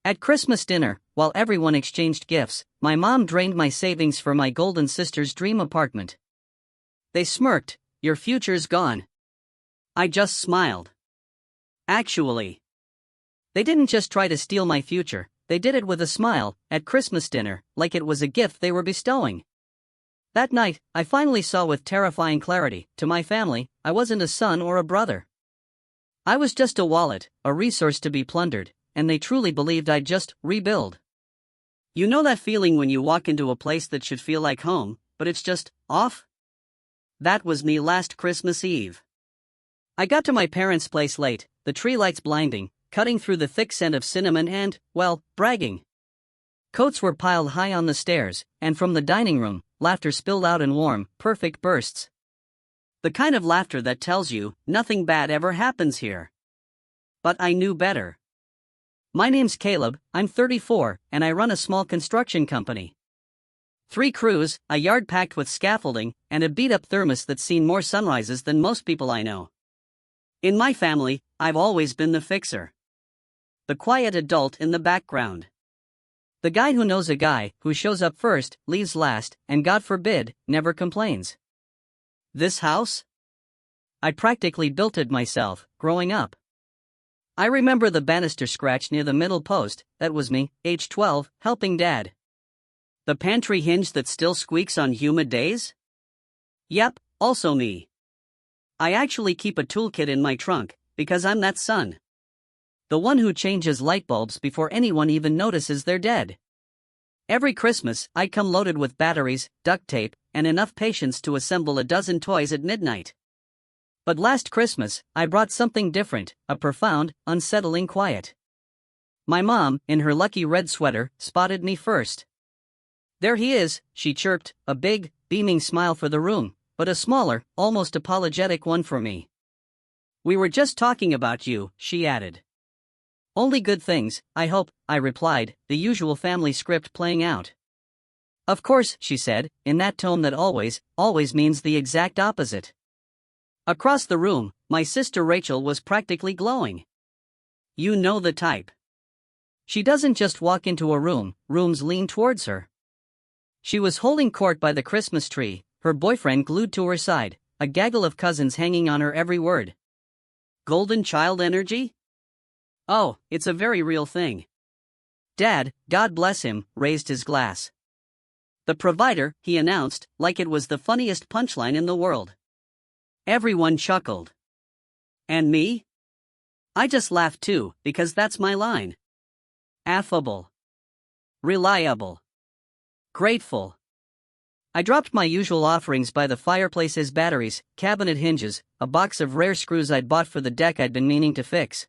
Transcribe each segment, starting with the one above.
At Christmas dinner, while everyone exchanged gifts, my mom drained my savings for my golden sister's dream apartment. They smirked, "Your future's gone." I just smiled. Actually, they didn't just try to steal my future, they did it with a smile, at Christmas dinner, like it was a gift they were bestowing. That night, I finally saw with terrifying clarity, to my family, I wasn't a son or a brother. I was just a wallet, a resource to be plundered, and they truly believed I'd just rebuild. You know that feeling when you walk into a place that should feel like home, but it's just off? That was me last Christmas Eve. I got to my parents' place late, the tree lights blinding, cutting through the thick scent of cinnamon and, well, bragging. Coats were piled high on the stairs, and from the dining room, laughter spilled out in warm, perfect bursts. The kind of laughter that tells you, nothing bad ever happens here. But I knew better. My name's Caleb, I'm 34, and I run a small construction company. 3 crews, a yard packed with scaffolding, and a beat-up thermos that's seen more sunrises than most people I know. In my family, I've always been the fixer. The quiet adult in the background. The guy who knows a guy, who shows up first, leaves last, and God forbid, never complains. This house? I practically built it myself, growing up. I remember the banister scratch near the middle post, that was me, age 12, helping Dad. The pantry hinge that still squeaks on humid days? Yep, also me. I actually keep a toolkit in my trunk, because I'm that son. The one who changes light bulbs before anyone even notices they're dead. Every Christmas, I come loaded with batteries, duct tape, and enough patience to assemble a dozen toys at midnight. But last Christmas, I brought something different, a profound, unsettling quiet. My mom, in her lucky red sweater, spotted me first. "There he is," she chirped, a big, beaming smile for the room, but a smaller, almost apologetic one for me. "We were just talking about you," she added. "Only good things, I hope," I replied, the usual family script playing out. "Of course," she said, in that tone that always means the exact opposite. Across the room, my sister Rachel was practically glowing. You know the type. She doesn't just walk into a room, rooms lean towards her. She was holding court by the Christmas tree, her boyfriend glued to her side, a gaggle of cousins hanging on her every word. Golden child energy? Oh, it's a very real thing. Dad, God bless him, raised his glass. "The provider," he announced, like it was the funniest punchline in the world. Everyone chuckled. And me? I just laughed too, because that's my line. Affable. Reliable. Grateful. I dropped my usual offerings by the fireplace's batteries, cabinet hinges, a box of rare screws I'd bought for the deck I'd been meaning to fix.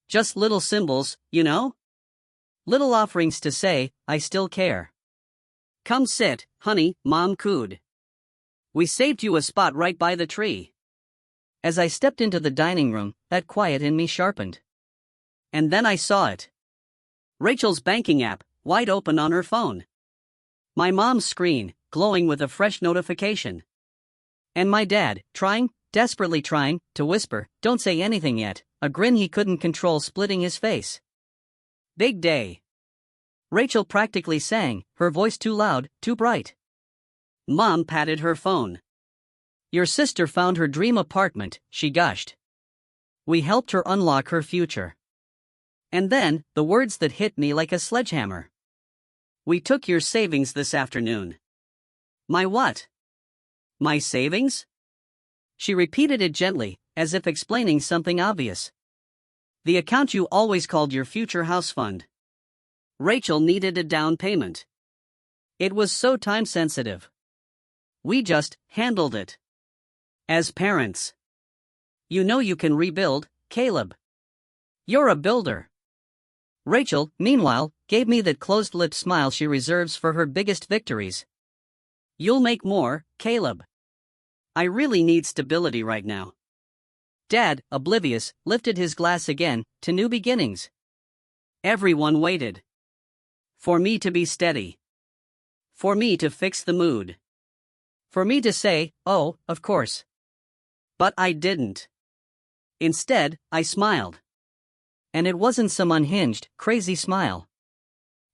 Just little symbols, you know? Little offerings to say, I still care. "Come sit, honey," Mom cooed. "We saved you a spot right by the tree." As I stepped into the dining room, that quiet in me sharpened. And then I saw it. Rachel's banking app, wide open on her phone. My mom's screen, glowing with a fresh notification. And my dad, desperately trying, to whisper, "Don't say anything yet," a grin he couldn't control splitting his face. Big day. Rachel practically sang, her voice too loud, too bright. Mom patted her phone. "Your sister found her dream apartment," she gushed. "We helped her unlock her future." And then, the words that hit me like a sledgehammer. "We took your savings this afternoon." My what? My savings? She repeated it gently, as if explaining something obvious. "The account you always called your future house fund." Rachel needed a down payment. It was so time-sensitive. We just handled it. As parents. You know you can rebuild, Caleb. You're a builder. Rachel, meanwhile, gave me that closed-lipped smile she reserves for her biggest victories. "You'll make more, Caleb. I really need stability right now." Dad, oblivious, lifted his glass again, to new beginnings. Everyone waited. For me to be steady. For me to fix the mood. For me to say, "Oh, of course." But I didn't. Instead, I smiled. and it wasn't some unhinged, crazy smile.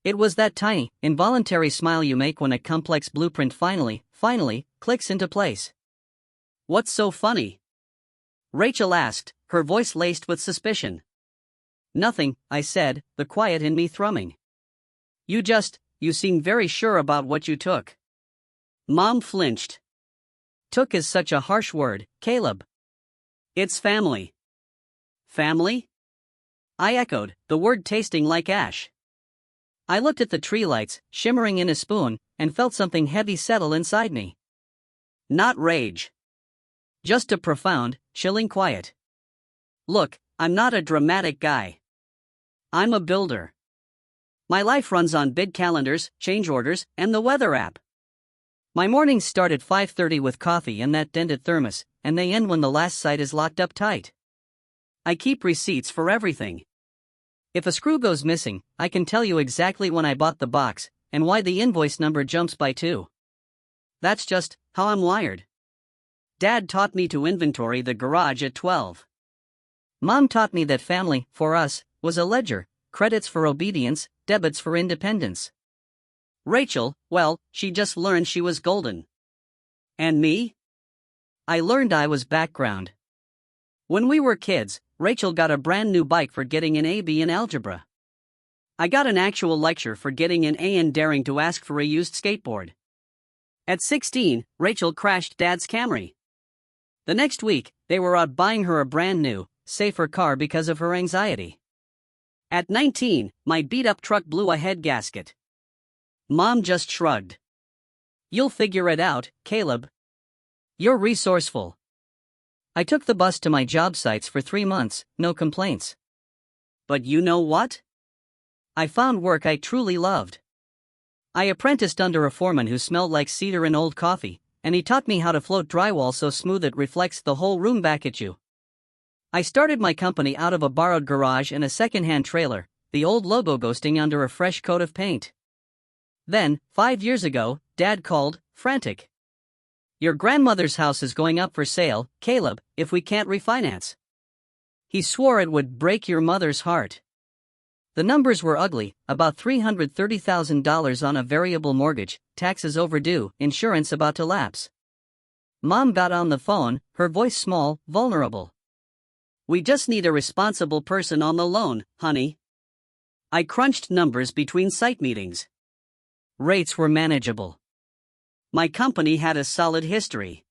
It was that tiny, involuntary smile you make when a complex blueprint finally, clicks into place. "What's so funny?" Rachel asked, her voice laced with suspicion. "Nothing," I said, the quiet in me thrumming. You seem very sure about what you took." Mom flinched. "Took is such a harsh word, Caleb. It's family." "Family?" I echoed, the word tasting like ash. I looked at the tree lights, shimmering in a spoon, and felt something heavy settle inside me. Not rage. Just a profound, chilling quiet. Look, I'm not a dramatic guy. I'm a builder. My life runs on bid calendars, change orders, and the weather app. My mornings start at 5:30 with coffee and that dented thermos, and they end when the last site is locked up tight. I keep receipts for everything. If a screw goes missing, I can tell you exactly when I bought the box, and why the invoice number jumps by 2. That's just how I'm wired. Dad taught me to inventory the garage at 12. Mom taught me that family, for us, was a ledger, credits for obedience, debits for independence. Rachel, well, she just learned she was golden. And me? I learned I was background. When we were kids, Rachel got a brand new bike for getting an AB in algebra. I got an actual lecture for getting an A and daring to ask for a used skateboard. At 16, Rachel crashed Dad's Camry. The next week, they were out buying her a brand new, safer car because of her anxiety. At 19, my beat-up truck blew a head gasket. Mom just shrugged. "You'll figure it out, Caleb. You're resourceful." I took the bus to my job sites for 3 months, no complaints. But you know what? I found work I truly loved. I apprenticed under a foreman who smelled like cedar and old coffee, and he taught me how to float drywall so smooth it reflects the whole room back at you. I started my company out of a borrowed garage and a second-hand trailer, the old logo ghosting under a fresh coat of paint. Then, 5 years ago, Dad called, frantic. "Your grandmother's house is going up for sale, Caleb, if we can't refinance." He swore it would break your mother's heart. The numbers were ugly, about $330,000 on a variable mortgage, taxes overdue, insurance about to lapse. Mom got on the phone, her voice small, vulnerable. "We just need a responsible person on the loan, honey." I crunched numbers between site meetings. Rates were manageable. My company had a solid history.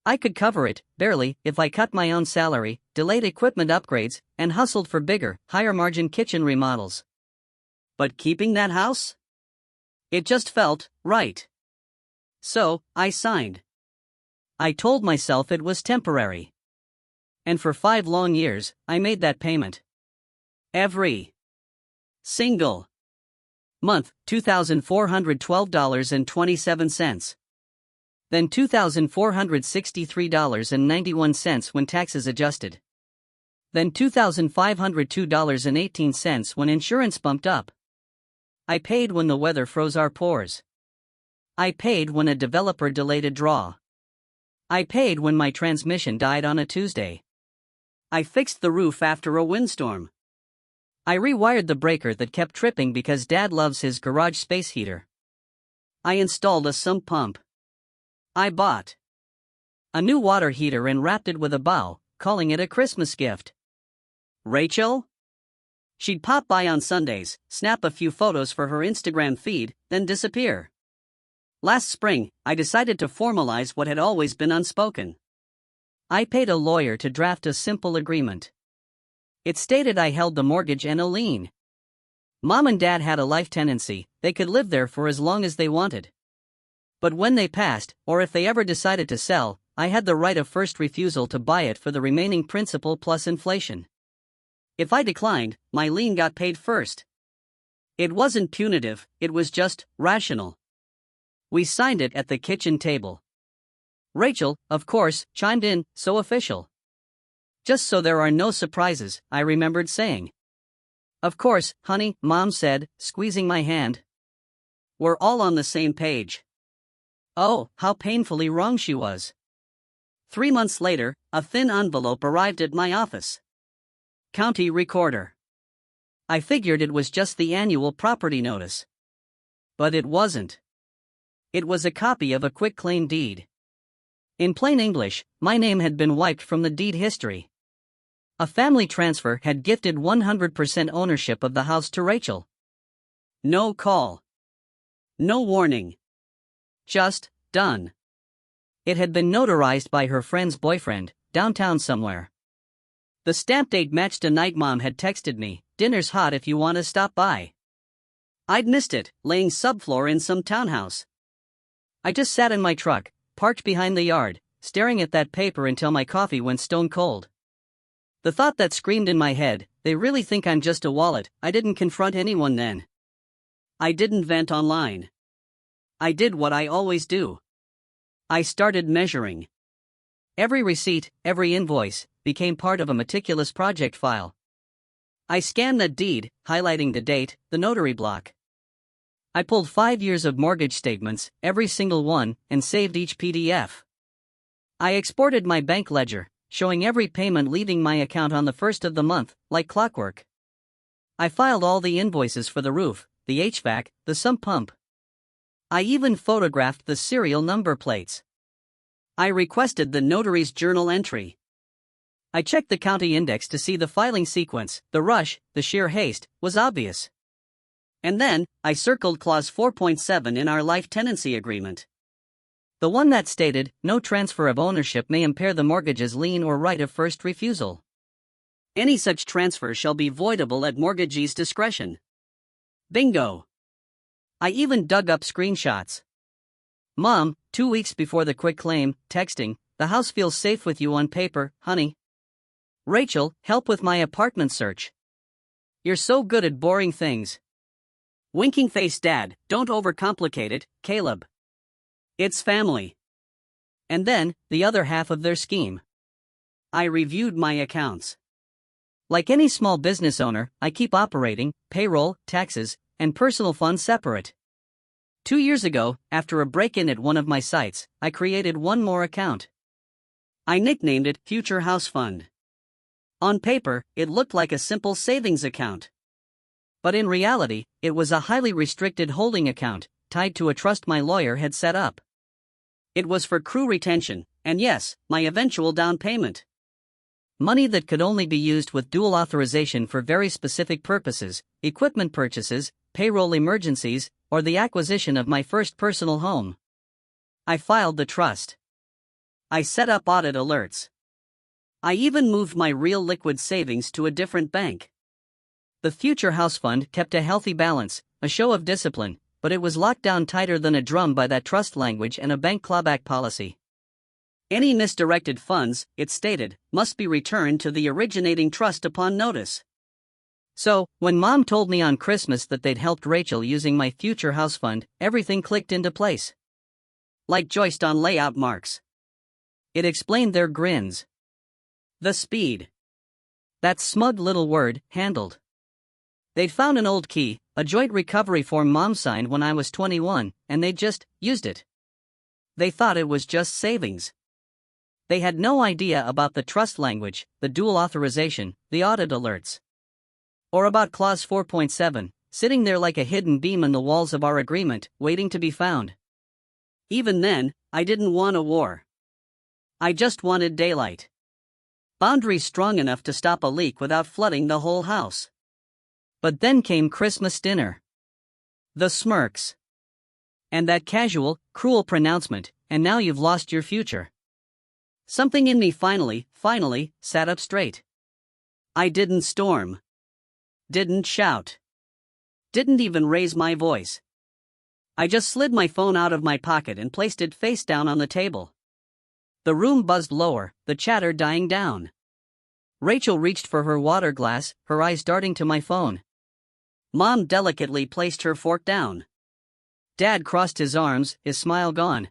I could cover it, barely, if I cut my own salary, delayed equipment upgrades, and hustled for bigger, higher-margin kitchen remodels. But keeping that house? It just felt right. So, I signed. I told myself it was temporary. And for 5 long years, I made that payment. Every single month, $2,412.27. Then $2,463.91 when taxes adjusted. Then $2,502.18 when insurance bumped up. I paid when the weather froze our pores. I paid when a developer delayed a draw. I paid when my transmission died on a Tuesday. I fixed the roof after a windstorm. I rewired the breaker that kept tripping because Dad loves his garage space heater. I installed a sump pump. I bought a new water heater and wrapped it with a bow, calling it a Christmas gift. Rachel? She'd pop by on Sundays, snap a few photos for her Instagram feed, then disappear. Last spring, I decided to formalize what had always been unspoken. I paid a lawyer to draft a simple agreement. It stated I held the mortgage and a lien. Mom and Dad had a life tenancy, they could live there for as long as they wanted. But when they passed, or if they ever decided to sell, I had the right of first refusal to buy it for the remaining principal plus inflation. If I declined, my lien got paid first. It wasn't punitive, it was just rational. We signed it at the kitchen table. Rachel, of course, chimed in, so official. Just so there are no surprises, I remembered saying. Of course, honey, Mom said, squeezing my hand. We're all on the same page. Oh, how painfully wrong she was. 3 months later, a thin envelope arrived at my office. County Recorder. I figured it was just the annual property notice. But it wasn't. It was a copy of a quitclaim deed. In plain English, my name had been wiped from the deed history. A family transfer had gifted 100% ownership of the house to Rachel. No call. No warning. Just, done. It had been notarized by her friend's boyfriend, downtown somewhere. The stamp date matched a night Mom had texted me, "Dinner's hot if you want to stop by." I'd missed it, laying subfloor in some townhouse. I just sat in my truck, parked behind the yard, staring at that paper until my coffee went stone cold. The thought that screamed in my head, they really think I'm just a wallet. I didn't confront anyone then. I didn't vent online. I did what I always do. I started measuring. Every receipt, every invoice, became part of a meticulous project file. I scanned the deed, highlighting the date, the notary block. I pulled 5 years of mortgage statements, every single one, and saved each PDF. I exported my bank ledger, showing every payment leaving my account on the first of the month, like clockwork. I filed all the invoices for the roof, the HVAC, the sump pump. I even photographed the serial number plates. I requested the notary's journal entry. I checked the county index to see the filing sequence. The rush, the sheer haste, was obvious. And then, I circled clause 4.7 in our life tenancy agreement. The one that stated, no transfer of ownership may impair the mortgage's lien or right of first refusal. Any such transfer shall be voidable at mortgagee's discretion. Bingo! I even dug up screenshots. Mom, 2 weeks before the quitclaim, texting, "The house feels safe with you on paper, honey." Rachel, help with my apartment search. You're so good at boring things. Winking face dad, don't overcomplicate it, Caleb. It's family. And then, the other half of their scheme. I reviewed my accounts. Like any small business owner, I keep operating, payroll, taxes, and personal funds separate. 2 years ago, after a break-in at one of my sites, I created one more account. I nicknamed it Future House Fund. On paper, it looked like a simple savings account. But in reality, it was a highly restricted holding account, tied to a trust my lawyer had set up. It was for crew retention, and yes, my eventual down payment. Money that could only be used with dual authorization for very specific purposes, equipment purchases, payroll emergencies, or the acquisition of my first personal home. I filed the trust. I set up audit alerts. I even moved my real liquid savings to a different bank. The Future House Fund kept a healthy balance, a show of discipline, but it was locked down tighter than a drum by that trust language and a bank clawback policy. Any misdirected funds, it stated, must be returned to the originating trust upon notice. So, when Mom told me on Christmas that they'd helped Rachel using my Future House Fund, everything clicked into place. Like joist on layout marks. It explained their grins. The speed. That smug little word, handled. They'd found an old key, a joint recovery form Mom signed when I was 21, and they just used it. They thought it was just savings. They had no idea about the trust language, the dual authorization, the audit alerts. Or about clause 4.7, sitting there like a hidden beam in the walls of our agreement, waiting to be found. Even then, I didn't want a war. I just wanted daylight. Boundaries strong enough to stop a leak without flooding the whole house. But then came Christmas dinner. The smirks. And that casual, cruel pronouncement, "And now you've lost your future." Something in me finally, sat up straight. I didn't storm. Didn't shout. Didn't even raise my voice. I just slid my phone out of my pocket and placed it face down on the table. The room buzzed lower, the chatter dying down. Rachel reached for her water glass, her eyes darting to my phone. Mom delicately placed her fork down. Dad crossed his arms, his smile gone.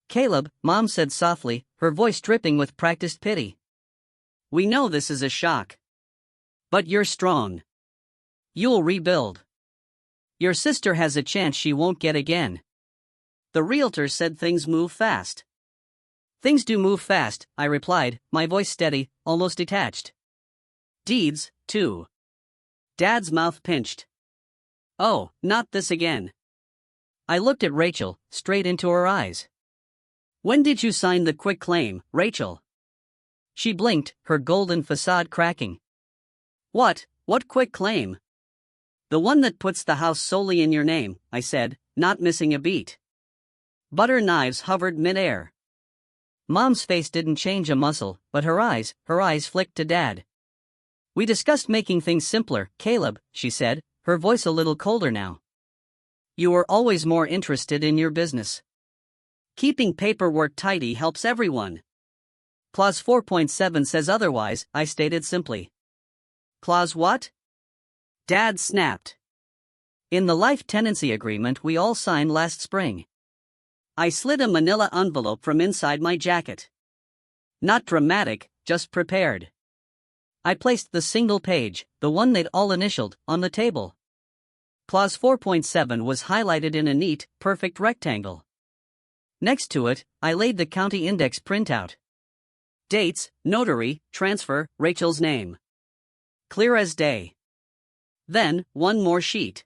"Caleb," Mom said softly, her voice dripping with practiced pity. "We know this is a shock. But you're strong. You'll rebuild. Your sister has a chance she won't get again." The realtor said things move fast. "Things do move fast," I replied, my voice steady, almost detached. "Deeds, too. Dad's mouth pinched. Oh, not this again. I looked at Rachel, straight into her eyes. When did you sign the quitclaim, Rachel? She blinked, her golden facade cracking. What quitclaim? The one that puts the house solely in your name, I said, not missing a beat. Butter knives hovered midair. Mom's face didn't change a muscle, but her eyes flicked to Dad. We discussed making things simpler, Caleb, she said, her voice a little colder now. You were always more interested in your business. Keeping paperwork tidy helps everyone. Clause 4.7 says otherwise, I stated simply. Clause what? Dad snapped. In the life tenancy agreement we all signed last spring. I slid a manila envelope from inside my jacket. Not dramatic, just prepared. I placed the single page, the one they'd all initialed, on the table. Clause 4.7 was highlighted in a neat, perfect rectangle. Next to it, I laid the county index printout. Dates, notary, transfer, Rachel's name. Clear as day. Then, one more sheet.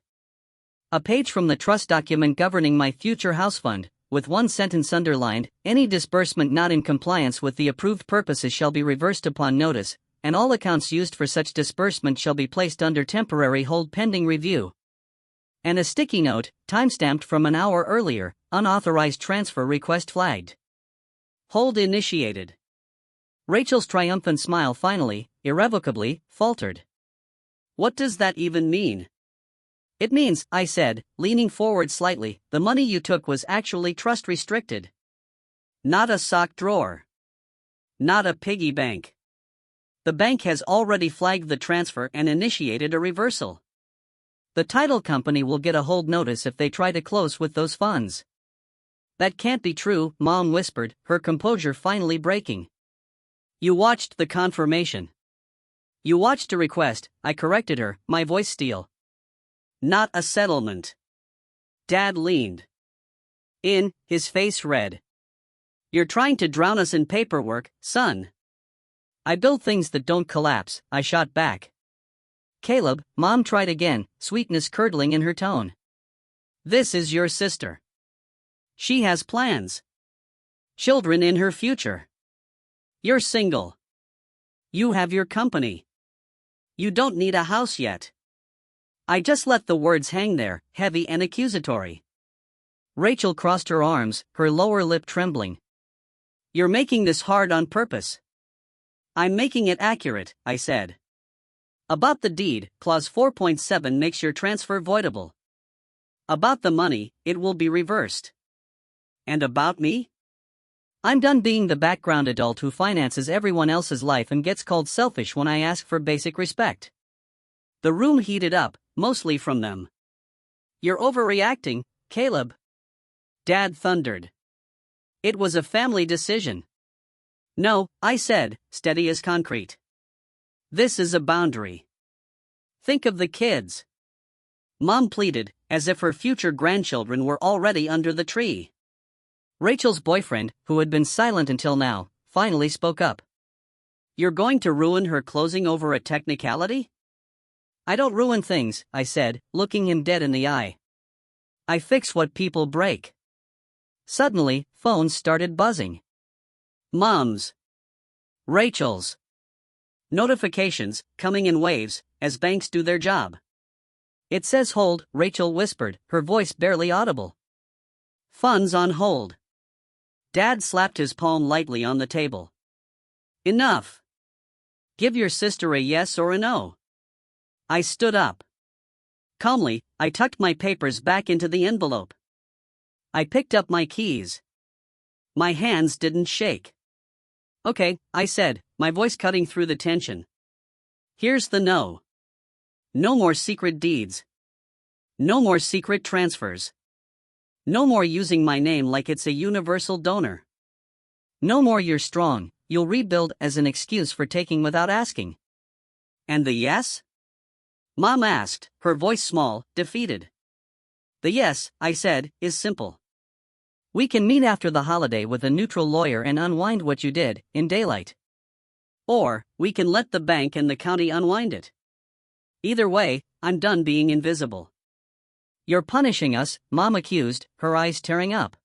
A page from the trust document governing my future house fund, with one sentence underlined, any disbursement not in compliance with the approved purposes shall be reversed upon notice, and all accounts used for such disbursement shall be placed under temporary hold pending review. And a sticky note, timestamped from an hour earlier, unauthorized transfer request flagged. Hold initiated. Rachel's triumphant smile finally, irrevocably, faltered. What does that even mean? It means, I said, leaning forward slightly, the money you took was actually trust restricted. Not a sock drawer. Not a piggy bank. The bank has already flagged the transfer and initiated a reversal. The title company will get a hold notice if they try to close with those funds. That can't be true, Mom whispered, her composure finally breaking. You watched the confirmation. You watched a request, I corrected her, my voice steel. Not a settlement. Dad leaned in, his face red. You're trying to drown us in paperwork, son. I build things that don't collapse, I shot back. Caleb, Mom tried again, sweetness curdling in her tone. This is your sister. She has plans. Children in her future. You're single. You have your company. You don't need a house yet. I just let the words hang there, heavy and accusatory. Rachel crossed her arms, her lower lip trembling. You're making this hard on purpose. I'm making it accurate, I said. About the deed, clause 4.7 makes your transfer voidable. About the money, it will be reversed. And about me? I'm done being the background adult who finances everyone else's life and gets called selfish when I ask for basic respect. The room heated up, mostly from them. You're overreacting, Caleb. Dad thundered. It was a family decision. No, I said, steady as concrete. This is a boundary. Think of the kids. Mom pleaded, as if her future grandchildren were already under the tree. Rachel's boyfriend, who had been silent until now, finally spoke up. You're going to ruin her closing over a technicality? I don't ruin things, I said, looking him dead in the eye. I fix what people break. Suddenly, phones started buzzing. Mom's. Rachel's. Notifications, coming in waves, as banks do their job. It says hold, Rachel whispered, her voice barely audible. Funds on hold. Dad slapped his palm lightly on the table. Enough. Give your sister a yes or a no. I stood up. Calmly, I tucked my papers back into the envelope. I picked up my keys. My hands didn't shake. Okay, I said, my voice cutting through the tension. Here's the no. No more secret deeds. No more secret transfers. No more using my name like it's a universal donor. No more you're strong, you'll rebuild as an excuse for taking without asking. And the yes? Mom asked, her voice small, defeated. The yes, I said, is simple. We can meet after the holiday with a neutral lawyer and unwind what you did, in daylight. Or, we can let the bank and the county unwind it. Either way, I'm done being invisible. You're punishing us, Mom accused, her eyes tearing up.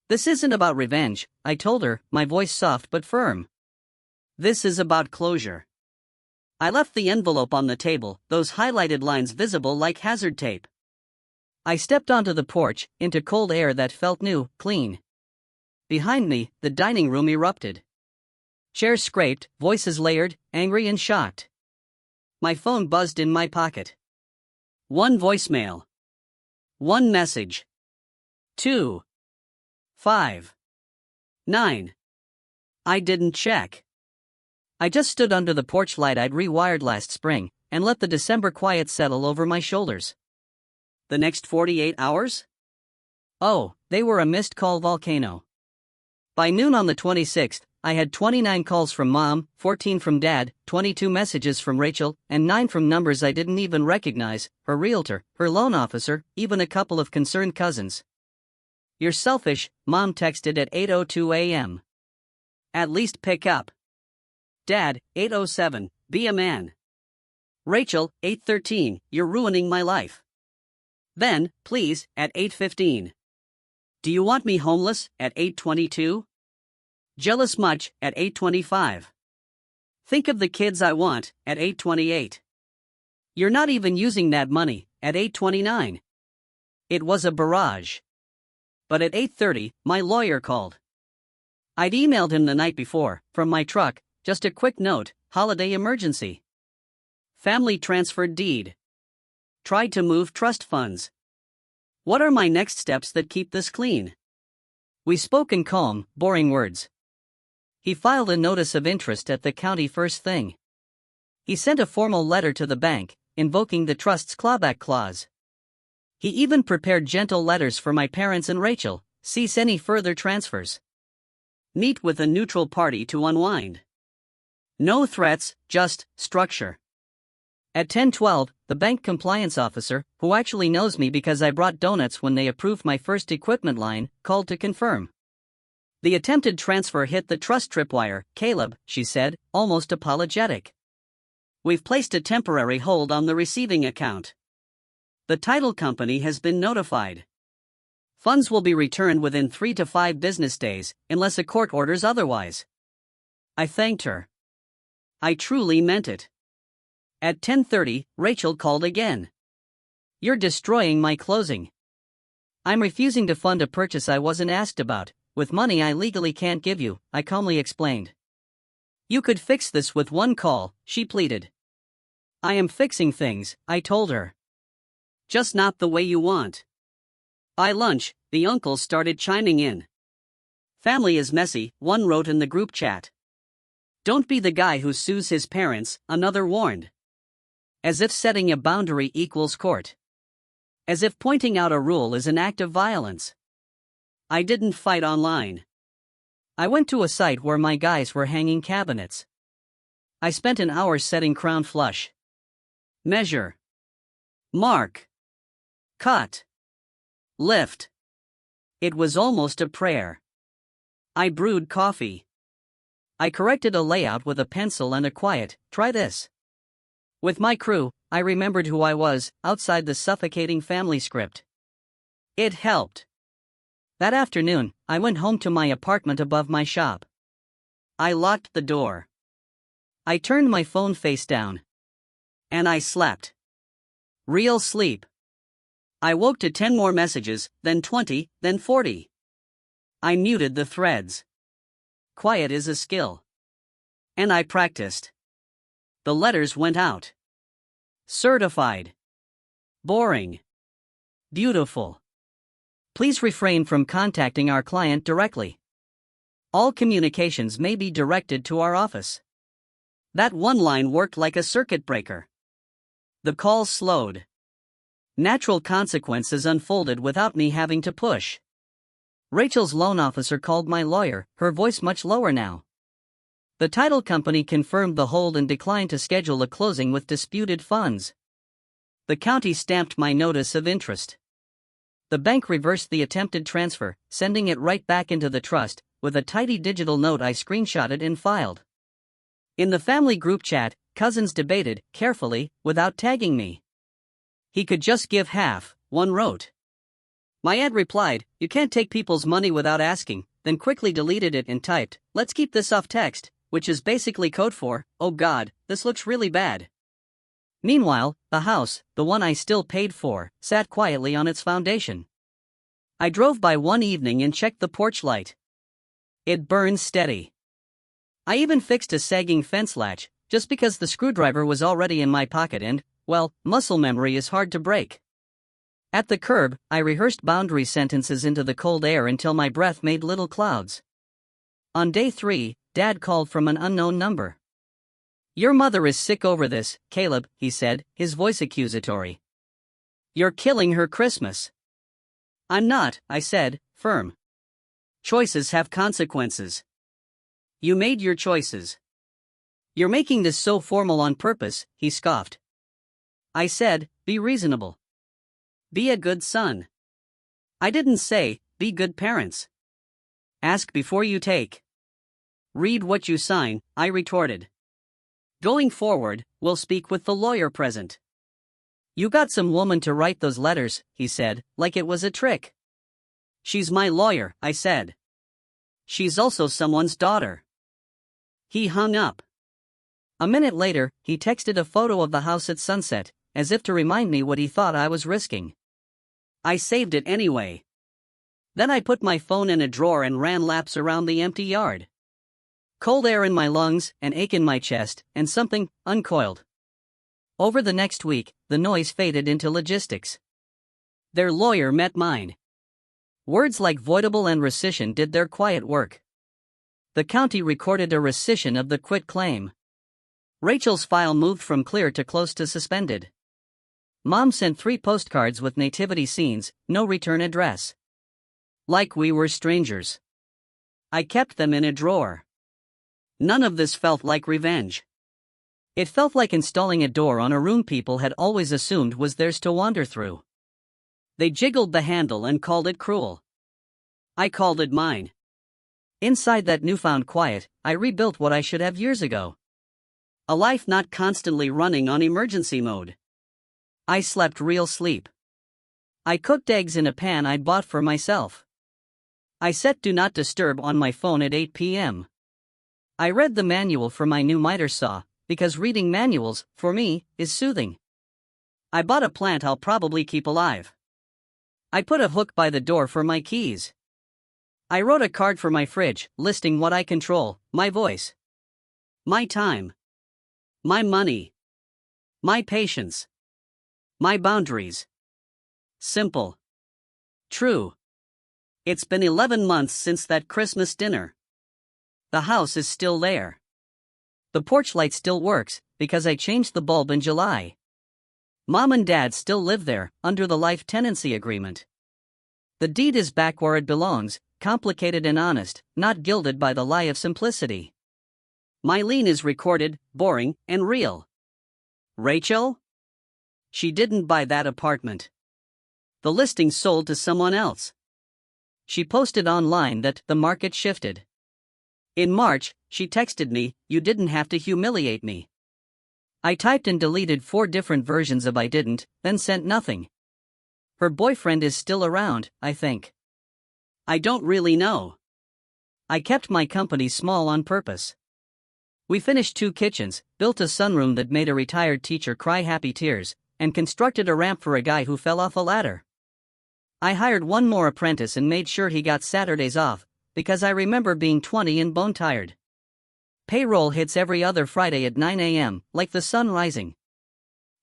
This isn't about revenge, I told her, my voice soft but firm. This is about closure. I left the envelope on the table, those highlighted lines visible like hazard tape. I stepped onto the porch, into cold air that felt new, clean. Behind me, the dining room erupted. Chairs scraped, voices layered, angry and shocked. My phone buzzed in my pocket. 1 voicemail. 1 message. 2. 5. 9. I didn't check. I just stood under the porch light I'd rewired last spring, and let the December quiet settle over my shoulders. The next 48 hours? Oh, they were a missed call volcano. By noon on the 26th, I had 29 calls from Mom, 14 from Dad, 22 messages from Rachel, and 9 from numbers I didn't even recognize, her realtor, her loan officer, even a couple of concerned cousins. You're selfish, Mom texted at 8:02 a.m. At least pick up. Dad, 8:07, be a man. Rachel, 8:13, you're ruining my life. Then, please, at 8:15. Do you want me homeless, at 8:22? Jealous much, at 8:25. Think of the kids I want, at 8:28. You're not even using that money, at 8:29. It was a barrage. But at 8:30, my lawyer called. I'd emailed him the night before, from my truck, just a quick note, holiday emergency. Family transfer deed. Tried to move trust funds. What are my next steps that keep this clean? We spoke in calm, boring words. He filed a notice of interest at the county first thing. He sent a formal letter to the bank, invoking the trust's clawback clause. He even prepared gentle letters for my parents and Rachel, cease any further transfers. Meet with a neutral party to unwind. No threats, just structure. At 10:12, the bank compliance officer, who actually knows me because I brought donuts when they approved my first equipment line, called to confirm. The attempted transfer hit the trust tripwire, Caleb, she said, almost apologetic. We've placed a temporary hold on the receiving account. The title company has been notified. Funds will be returned within 3 to 5 business days, unless a court orders otherwise. I thanked her. I truly meant it. At 10:30, Rachel called again. You're destroying my closing. I'm refusing to fund a purchase I wasn't asked about, with money I legally can't give you, I calmly explained. You could fix this with 1 call, she pleaded. I am fixing things, I told her. Just not the way you want. By lunch, the uncles started chiming in. Family is messy, one wrote in the group chat. Don't be the guy who sues his parents, another warned. As if setting a boundary equals court. As if pointing out a rule is an act of violence. I didn't fight online. I went to a site where my guys were hanging cabinets. I spent an hour setting crown flush. Measure. Mark. Cut. Lift. It was almost a prayer. I brewed coffee. I corrected a layout with a pencil and a quiet, try this. With my crew, I remembered who I was, outside the suffocating family script. It helped. That afternoon, I went home to my apartment above my shop. I locked the door. I turned my phone face down. And I slept. Real sleep. I woke to 10 more messages, then 20, then 40. I muted the threads. Quiet is a skill. And I practiced. The letters went out. Certified. Boring. Beautiful. Please refrain from contacting our client directly. All communications may be directed to our office. That one line worked like a circuit breaker. The call slowed. Natural consequences unfolded without me having to push. Rachel's loan officer called my lawyer, her voice much lower now. The title company confirmed the hold and declined to schedule a closing with disputed funds. The county stamped my notice of interest. The bank reversed the attempted transfer, sending it right back into the trust, with a tidy digital note I screenshotted and filed. In the family group chat, cousins debated, carefully, without tagging me. He could just give half, one wrote. My aunt replied, you can't take people's money without asking, then quickly deleted it and typed, let's keep this off text, which is basically code for, oh God, this looks really bad. Meanwhile, the house, the one I still paid for, sat quietly on its foundation. I drove by one evening and checked the porch light. It burned steady. I even fixed a sagging fence latch, just because the screwdriver was already in my pocket and, well, muscle memory is hard to break. At the curb, I rehearsed boundary sentences into the cold air until my breath made little clouds. On day 3, Dad called from an unknown number. Your mother is sick over this, Caleb, he said, his voice accusatory. You're killing her Christmas. I'm not, I said, firm. Choices have consequences. You made your choices. You're making this so formal on purpose, he scoffed. I said, be reasonable. Be a good son. I didn't say, be good parents. Ask before you take. Read what you sign, I retorted. Going forward, we'll speak with the lawyer present. You got some woman to write those letters, he said, like it was a trick. She's my lawyer, I said. She's also someone's daughter. He hung up. A minute later, he texted a photo of the house at sunset, as if to remind me what he thought I was risking. I saved it anyway. Then I put my phone in a drawer and ran laps around the empty yard. Cold air in my lungs, an ache in my chest, and something uncoiled. Over the next week, the noise faded into logistics. Their lawyer met mine. Words like voidable and rescission did their quiet work. The county recorded a rescission of the quitclaim. Rachel's file moved from clear to close to suspended. Mom sent 3 postcards with nativity scenes, no return address. Like we were strangers. I kept them in a drawer. None of this felt like revenge. It felt like installing a door on a room people had always assumed was theirs to wander through. They jiggled the handle and called it cruel. I called it mine. Inside that newfound quiet, I rebuilt what I should have years ago. A life not constantly running on emergency mode. I slept real sleep. I cooked eggs in a pan I'd bought for myself. I set Do Not Disturb on my phone at 8 p.m. I read the manual for my new miter saw, because reading manuals, for me, is soothing. I bought a plant I'll probably keep alive. I put a hook by the door for my keys. I wrote a card for my fridge, listing what I control, my voice, my time, my money, my patience, my boundaries. Simple. True. It's been 11 months since that Christmas dinner. The house is still there. The porch light still works, because I changed the bulb in July. Mom and Dad still live there, under the life tenancy agreement. The deed is back where it belongs, complicated and honest, not gilded by the lie of simplicity. My lien is recorded, boring, and real. Rachel? She didn't buy that apartment. The listing sold to someone else. She posted online that the market shifted. In March, she texted me, you didn't have to humiliate me. I typed and deleted 4 different versions of I didn't, then sent nothing. Her boyfriend is still around, I think. I don't really know. I kept my company small on purpose. We finished 2 kitchens, built a sunroom that made a retired teacher cry happy tears, and constructed a ramp for a guy who fell off a ladder. I hired 1 more apprentice and made sure he got Saturdays off, because I remember being 20 and bone-tired. Payroll hits every other Friday at 9 a.m., like the sun rising.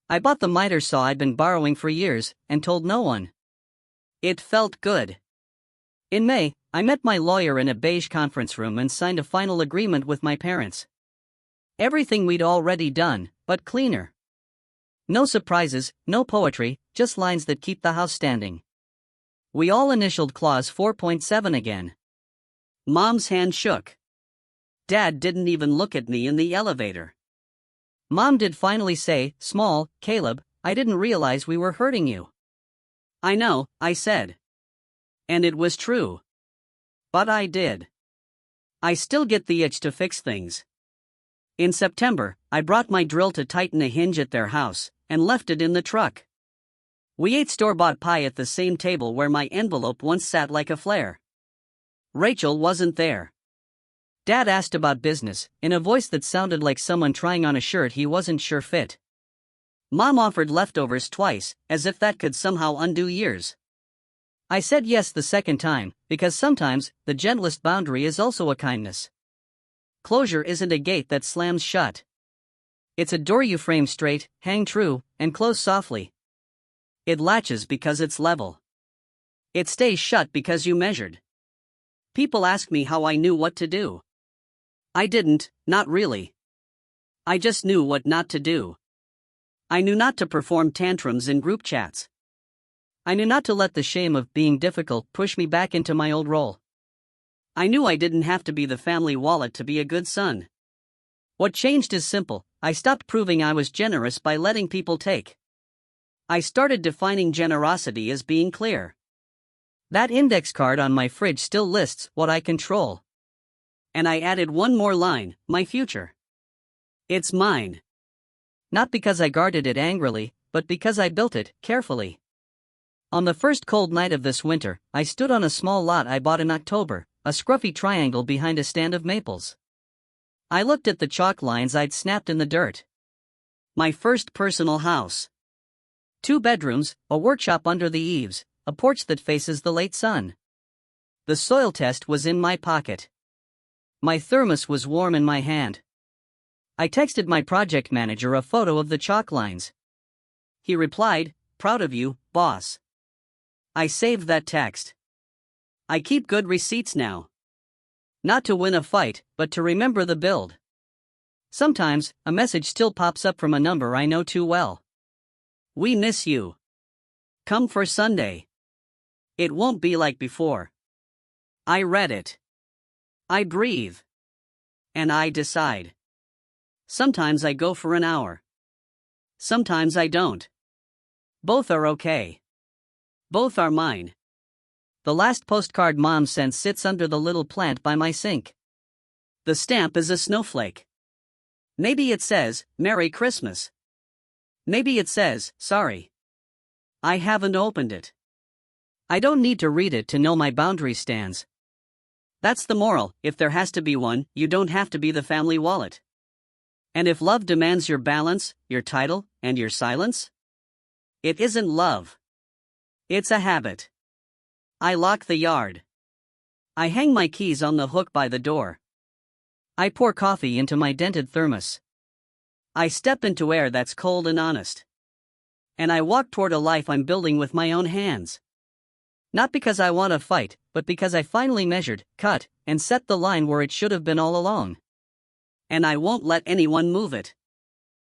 I bought the miter saw I'd been borrowing for years, and told no one. It felt good. In May, I met my lawyer in a beige conference room and signed a final agreement with my parents. Everything we'd already done, but cleaner. No surprises, no poetry, just lines that keep the house standing. We all initialed clause 4.7 again. Mom's hand shook. Dad didn't even look at me in the elevator. Mom did finally say, small, Caleb, I didn't realize we were hurting you. I know, I said. And it was true. But I did. I still get the itch to fix things. In September, I brought my drill to tighten a hinge at their house and left it in the truck. We ate store-bought pie at the same table where my envelope once sat like a flare. Rachel wasn't there. Dad asked about business, in a voice that sounded like someone trying on a shirt he wasn't sure fit. Mom offered leftovers twice, as if that could somehow undo years. I said yes the second time, because sometimes, the gentlest boundary is also a kindness. Closure isn't a gate that slams shut. It's a door you frame straight, hang true, and close softly. It latches because it's level. It stays shut because you measured. People ask me how I knew what to do. I didn't, not really. I just knew what not to do. I knew not to perform tantrums in group chats. I knew not to let the shame of being difficult push me back into my old role. I knew I didn't have to be the family wallet to be a good son. What changed is simple. I stopped proving I was generous by letting people take. I started defining generosity as being clear. That index card on my fridge still lists what I control. And I added one more line, my future. It's mine. Not because I guarded it angrily, but because I built it carefully. On the first cold night of this winter, I stood on a small lot I bought in October, a scruffy triangle behind a stand of maples. I looked at the chalk lines I'd snapped in the dirt. My first personal house. 2 bedrooms, a workshop under the eaves, a porch that faces the late sun. The soil test was in my pocket. My thermos was warm in my hand. I texted my project manager a photo of the chalk lines. He replied, "Proud of you, boss." I saved that text. I keep good receipts now. Not to win a fight, but to remember the build. Sometimes, a message still pops up from a number I know too well. We miss you. Come for Sunday. It won't be like before. I read it. I breathe. And I decide. Sometimes I go for an hour. Sometimes I don't. Both are okay. Both are mine. The last postcard Mom sent sits under the little plant by my sink. The stamp is a snowflake. Maybe it says, "Merry Christmas." Maybe it says, "Sorry. I haven't opened it." I don't need to read it to know my boundary stands. That's the moral. If there has to be one, you don't have to be the family wallet. And if love demands your balance, your title, and your silence, it isn't love. It's a habit. I lock the yard. I hang my keys on the hook by the door. I pour coffee into my dented thermos. I step into air that's cold and honest. And I walk toward a life I'm building with my own hands. Not because I want to fight, but because I finally measured, cut, and set the line where it should have been all along. And I won't let anyone move it.